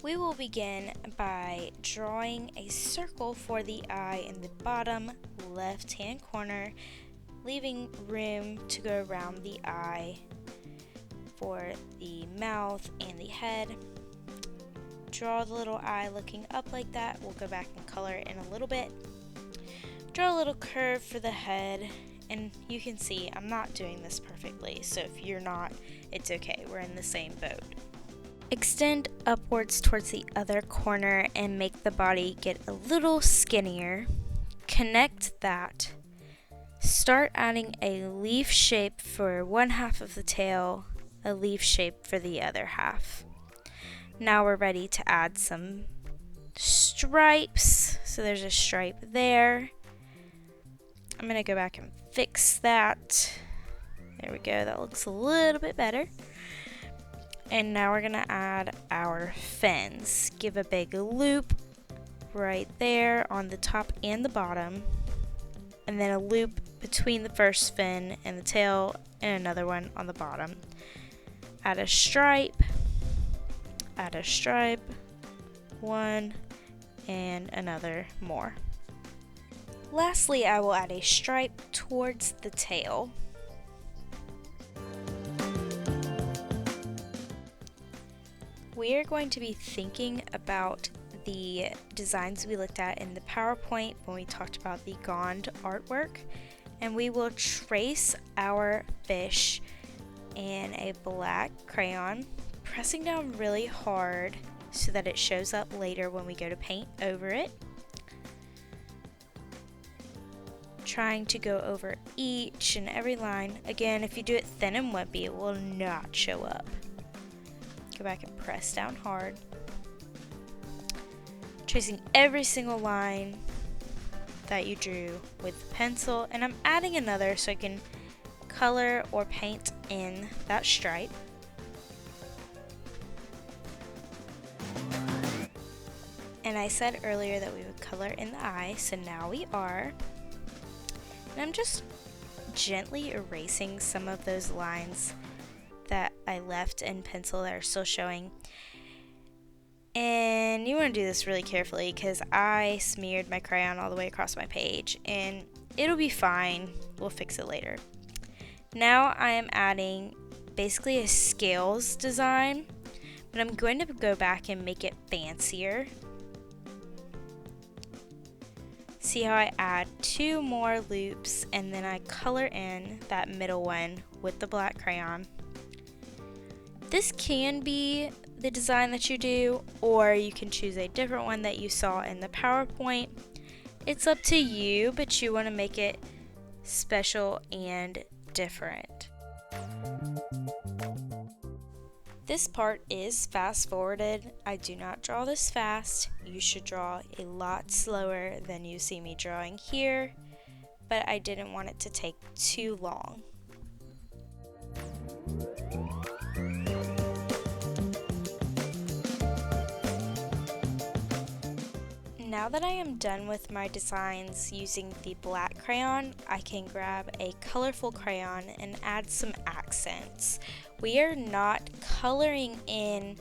We will begin by drawing a circle for the eye in the bottom left hand corner, leaving room to go around the eye for the mouth and the head. Draw the little eye looking up like that. We'll go back and color it in a little bit. Draw a little curve for the head, and you can see I'm not doing this perfectly, so if you're not, it's okay. We're in the same boat. Extend upwards towards the other corner and make the body get a little skinnier. Connect that. Start adding a leaf shape for one half of the tail, a leaf shape for the other half. Now we're ready to add some stripes. So there's a stripe there. I'm going to go back and fix that. There we go. That looks a little bit better. And now we're going to add our fins. Give a big loop right there on the top and the bottom. And then a loop between the first fin and the tail, and another one on the bottom. Add a stripe, one, and another more. Lastly, I will add a stripe towards the tail. We are going to be thinking about the designs we looked at in the PowerPoint when we talked about the Gond artwork, and we will trace our fish in a black crayon, pressing down really hard so that it shows up later when we go to paint over it. Trying to go over each and every line. Again, if you do it thin and wimpy, it will not show up. Go back and press down hard. Tracing every single line that you drew with the pencil, and I'm adding another so I can color or paint in that stripe. And I said earlier that we would color in the eye, so now we are. And I'm just gently erasing some of those lines that I left in pencil that are still showing. And you want to do this really carefully because I smeared my crayon all the way across my page, and it'll be fine. We'll fix it later. Now I am adding basically a scales design, but I'm going to go back and make it fancier. See how I add 2 more loops and then I color in that middle one with the black crayon. This can be the design that you do, or you can choose a different one that you saw in the PowerPoint. It's up to you, but you want to make it special and different. This part is fast forwarded. I do not draw this fast. You should draw a lot slower than you see me drawing here, but I didn't want it to take too long. Now that I am done with my designs using the black crayon, I can grab a colorful crayon and add some accents. We are not coloring in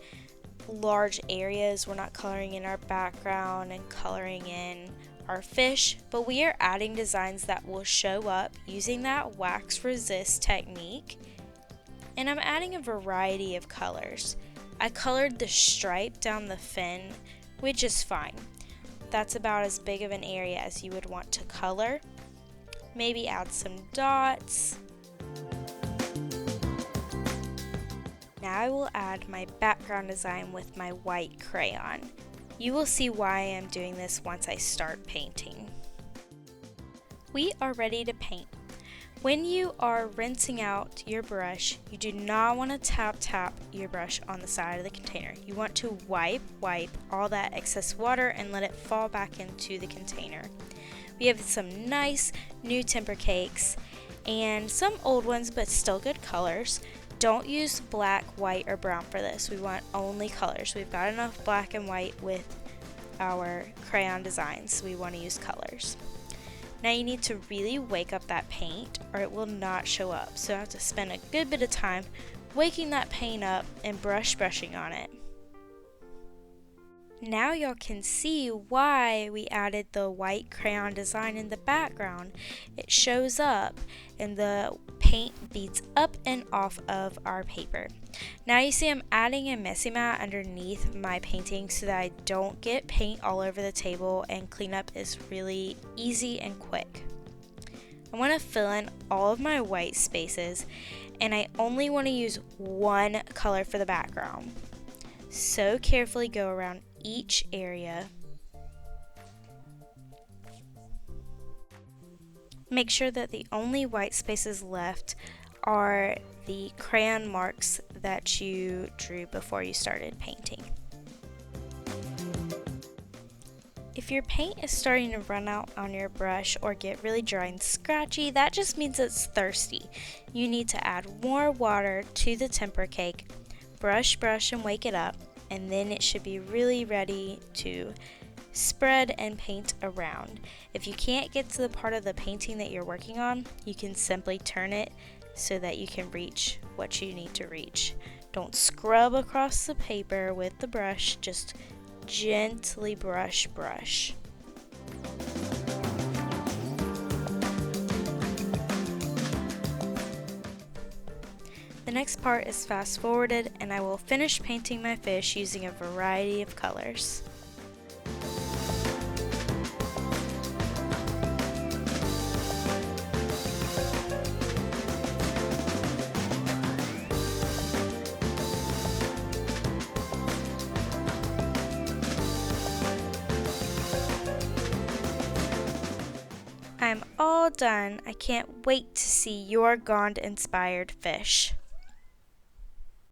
large areas, we're not coloring in our background and coloring in our fish, but we are adding designs that will show up using that wax resist technique. And I'm adding a variety of colors. I colored the stripe down the fin, which is fine. That's about as big of an area as you would want to color. Maybe add some dots. Now I will add my background design with my white crayon. You will see why I am doing this once I start painting. We are ready to paint. When you are rinsing out your brush, you do not want to tap your brush on the side of the container. You want to wipe all that excess water and let it fall back into the container. We have some nice new temper cakes and some old ones, but still good colors. Don't use black, white, or brown for this. We want only colors. We've got enough black and white with our crayon designs. We want to use colors. Now you need to really wake up that paint or it will not show up. So I have to spend a good bit of time waking that paint up and brushing on it. Now y'all can see why we added the white crayon design in the background. It shows up and the paint beads up and off of our paper. Now you see I'm adding a messy mat underneath my painting so that I don't get paint all over the table, and cleanup is really easy and quick. I want to fill in all of my white spaces, and I only want to use one color for the background. So carefully go around each area. Make sure that the only white spaces left are the crayon marks that you drew before you started painting. If your paint is starting to run out on your brush or get really dry and scratchy, that just means it's thirsty. You need to add more water to the temper cake, brush, and wake it up, and then it should be really ready to spread and paint around. If you can't get to the part of the painting that you're working on, you can simply turn it so that you can reach what you need to reach. Don't scrub across the paper with the brush, just gently brush. The next part is fast forwarded, and I will finish painting my fish using a variety of colors. I'm all done. I can't wait to see your Gond inspired fish.